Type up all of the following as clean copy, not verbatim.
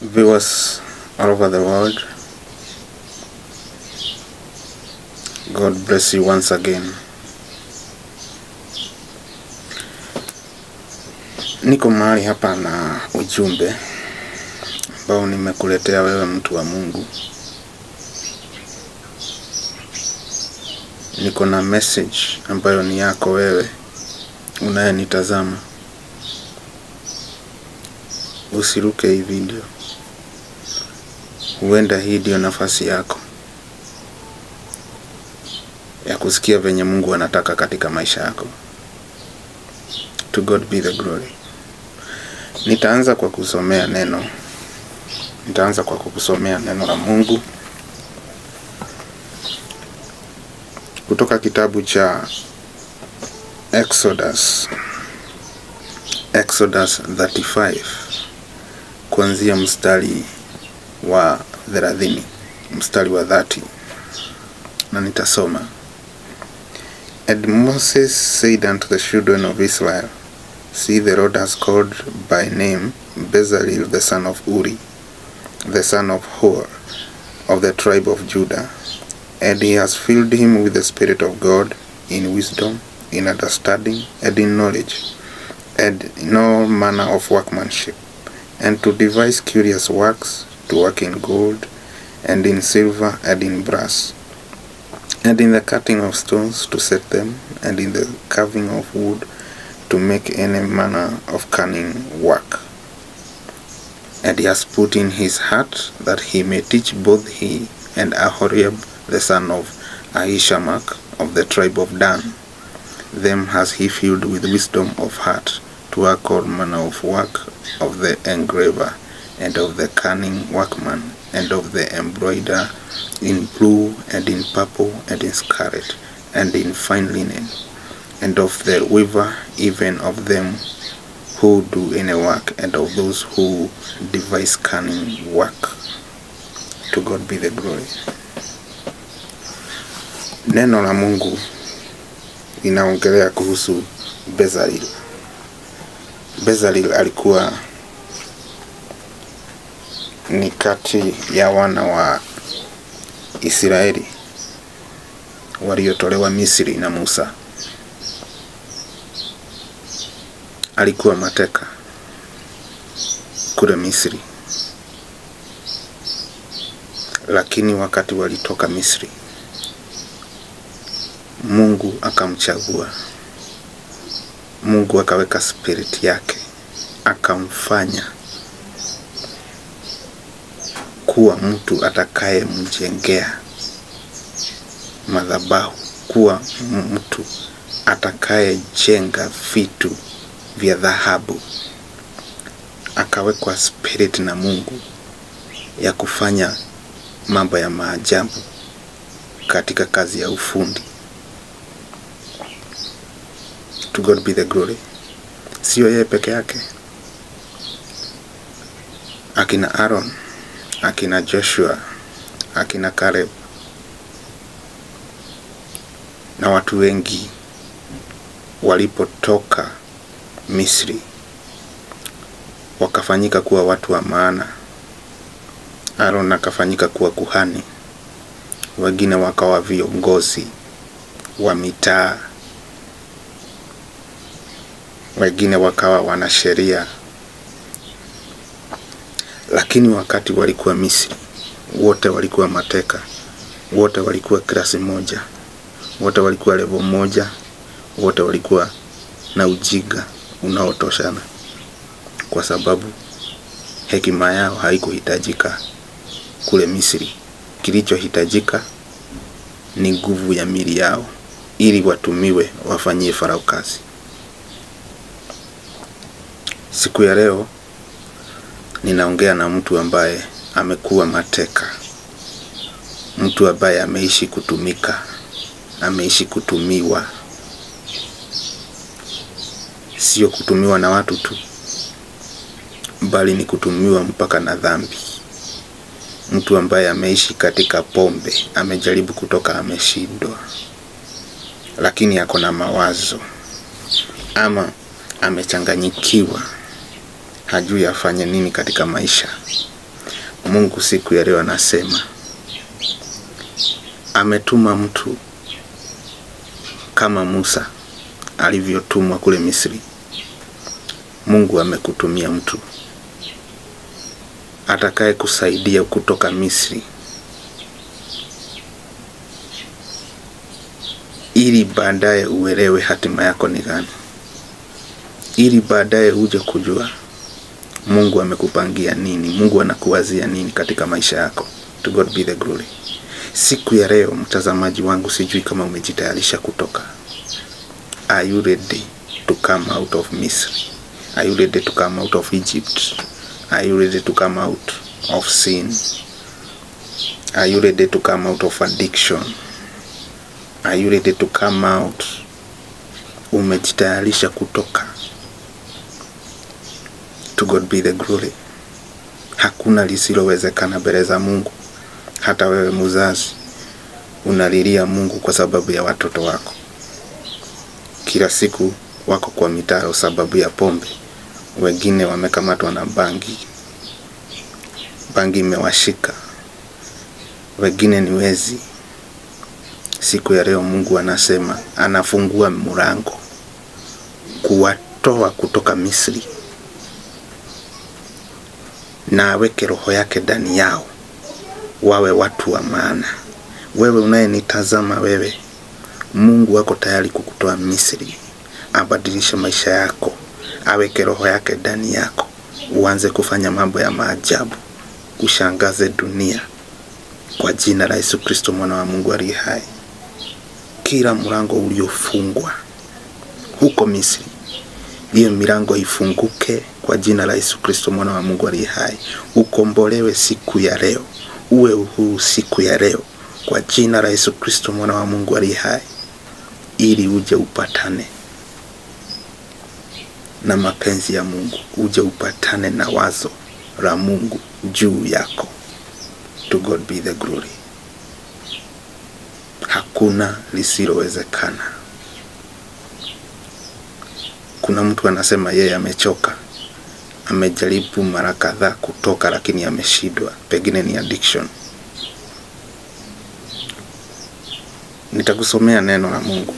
Viewers all over the world, God bless you once again. Niko mahali hapa na ujumbe ambao nimekuletea wewe mtu wa Mungu. Niko na message ambayo ni yako wewe unayenitazama. Usiruke hii video. Huenda hii ndio nafasi yako ya kusikia venye Mungu anataka katika maisha yako. To God be the glory. Nitaanza kwa kusomea neno la Mungu kutoka kitabu cha Exodus 35 kuanzia mstari wa 30 mstari wa 30, na nitasoma. And Moses said unto the children of Israel, See, the Lord has called by name Bezalel the son of Uri, the son of Hur, of the tribe of Judah, and he has filled him with the Spirit of God, in wisdom, in understanding, and in knowledge, and in all manner of workmanship, and to devise curious works, to work in gold, and in silver, and in brass, and in the cutting of stones to set them, and in the carving of wood, to make any manner of cunning work. And he has put in his heart that he may teach both he and Aholiab the son of Ahishamach of the tribe of Dan. Them has he filled with wisdom of heart, to work all manner of work of the engraver, and of the cunning workman, and of the embroiderer, in blue, and in purple, and in scarlet, and in fine linen, and of the weaver, even of them who do any work, and of those who devise cunning work. To God be the glory. Neno la Mungu inaongelea kuhusu Bezalel. Bezalel alikuwa ni kati ya wana wa Israeli waliotolewa Misri na Musa. Alikuwa mateka kule Misri, lakini wakati walitoka Misri, Mungu akamchagua. Mungu akaweka spirit yake, akamfanya kuwa mtu atakaye mjengea madhabahu, kuwa mtu atakaye jenga vitu vya dhahabu. Akawekwa spirit na Mungu ya kufanya mambo ya maajabu katika kazi ya ufundi. To God be the glory. Sio yeye peke yake. Akina Aaron, akina Joshua, akina Caleb na watu wengi walipotoka Misri wakafanyika kuwa watu wa maana. Aaron akafanyika kuwa kuhani, wengine wakawa viongozi wa mitaa, wengine wakawa wanasheria. Lakini wakati walikuwa Misri, wote walikuwa mateka, wote walikuwa klasi moja, wote walikuwa level moja, wote walikuwa na ujinga unaotoshana, kwa sababu hekima yao haikuhitajika kule Misri. Kilichohitajika ni nguvu ya mili yao, ili watumiwe wafanyie Farao kazi. Siku ya leo ninaongea na mtu ambaye amekuwa mateka, mtu ambaye ameishi kutumika, ameishi kutumiwa. Sio kutumiwa na watu tu, bali ni kutumiwa mpaka na dhambi. Mtu ambaye ameishi katika pombe, amejaribu kutoka, ameshindwa, lakini ako na mawazo, ama amechanganyikiwa, hajui afanye nini katika maisha. Mungu siku ya leo anasema ametuma mtu kama Musa alivyotumwa kule Misri. Mungu amekutumia mtu atakaye kusaidia kutoka Misri, ili baadaye uelewe hatima yako ni gani, ili baadaye uje kujua Mungu amekupangia nini, Mungu anakuwazia nini katika maisha yako. To God be the glory. Siku ya leo mtazamaji wangu, sijui kama umejitayarisha kutoka. Are you ready to come out of Misri? Are you ready to come out of Egypt? Are you ready to come out of sin? Are you ready to come out of addiction? Are you ready to come out? Umejitayarisha kutoka. To God be the glory. Hakuna lisilowezekana mbele za Mungu. Hata wewe mzazi unalilia Mungu kwa sababu ya watoto wako. Kila siku wako kwa mitaro sababu ya pombe. Wengine wamekamatwa na bangi. Bangi imewashika. Wengine ni wezi. Siku ya leo Mungu anasema anafungua mlango kuwatoa kutoka Misri, na aweke roho yake ndani yao wawe watu wa maana. Wewe unayenitazama, wewe Mungu wako tayari kukutoa Misri, abadilishe maisha yako, aweke roho yake ndani yako, uanze kufanya mambo ya maajabu, ushangaze dunia kwa jina la Yesu Kristo mwana wa Mungu aliye hai. Kila mlango uliofungwa huko Misri, hiyo milango ifunguke kwa jina la Yesu Kristo mwana wa Mungu aliye hai. Ukombolewe siku ya leo, uwe uhuru siku ya leo kwa jina la Yesu Kristo mwana wa Mungu aliye hai, ili uje upatane na mapenzi ya Mungu, uje upatane na wazo la Mungu juu yako. To God be the glory. Hakuna lisilowezekana. Kuna mtu anasema yeye amechoka, amejaribu mara kadhaa kutoka lakini ameshindwa, pengine ni addiction. Nitakusomea neno la Mungu.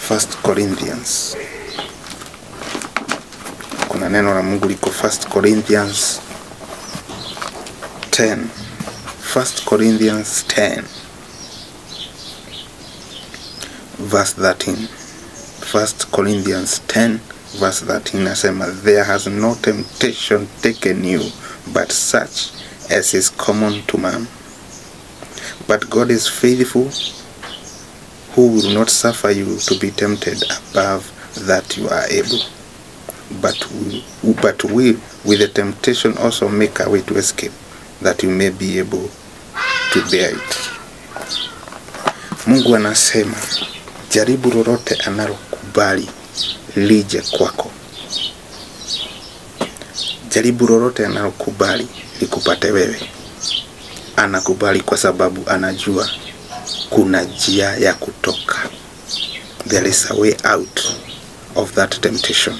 1 Corinthians. Kuna neno la Mungu liko 1 Corinthians 10. 1 Corinthians 10 verse 13. 1 Corinthians 10 verse 13 nasema, there has no temptation taken you but such as is common to man. But God is faithful, who will not suffer you to be tempted above that you are able, but will with the temptation also make a way to escape, that you may be able to bear it. Mungu anasema jaribu lolote analokubali lije kwako. Jaribu lolote analokubali likupate wewe. Anakubali kwa sababu anajua kuna njia ya kutoka. There is a way out of that temptation.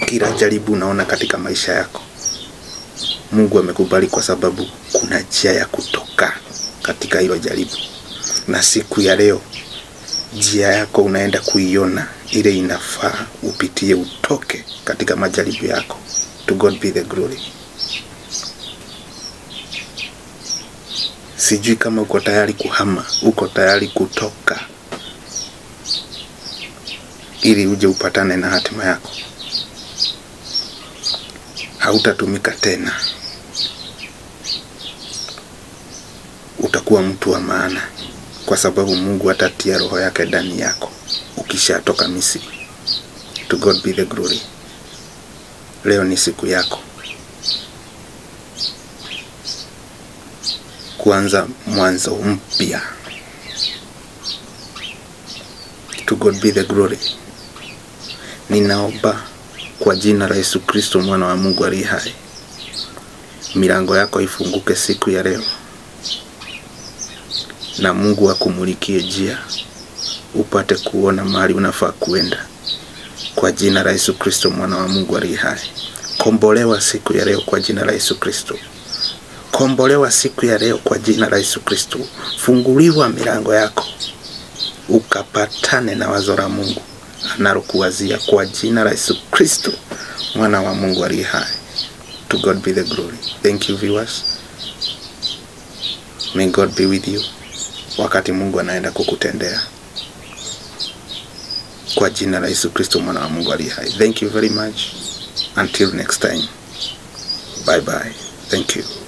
Kila jaribu unaona katika maisha yako, Mungu amekubali kwa sababu kuna njia ya kutoka katika hilo jaribu. Na siku ya leo njia yako unaenda kuiona, ile inafaa upitie utoke katika majaribu yako. To God be the glory. Sijui kama uko tayari kuhama, uko tayari kutoka ili uje upatane na hatima yako. Hautatumika tena. Utakuwa mtu wa maana kwa sababu Mungu atatia roho yake ndani yako ukishatoka Misri. To God be the glory. Leo ni siku yako kuanza mwanzo mpya. To God be the glory. Ninaomba kwa jina la Yesu Kristo mwana wa Mungu aliye hai, milango yako ifunguke siku ya leo, na Mungu akumulikie njia upate kuona mahali unafaa kuenda kwa jina la Yesu Kristo mwana wa Mungu aliye hai. Kombolewa siku ya leo kwa jina la Yesu Kristo. kombolewa siku ya leo kwa jina la Yesu Kristo. Funguliwa milango yako ukapatane na wazo la Mungu analokuwazia kwa jina la Yesu Kristo, mwana wa Mungu aliye hai. To God be the glory. Thank you viewers. May God be with you wakati Mungu anaenda kukutendea kwa jina la Yesu Kristo, mwana wa Mungu aliye hai. Thank you very much. Until next time. Bye bye. Thank you.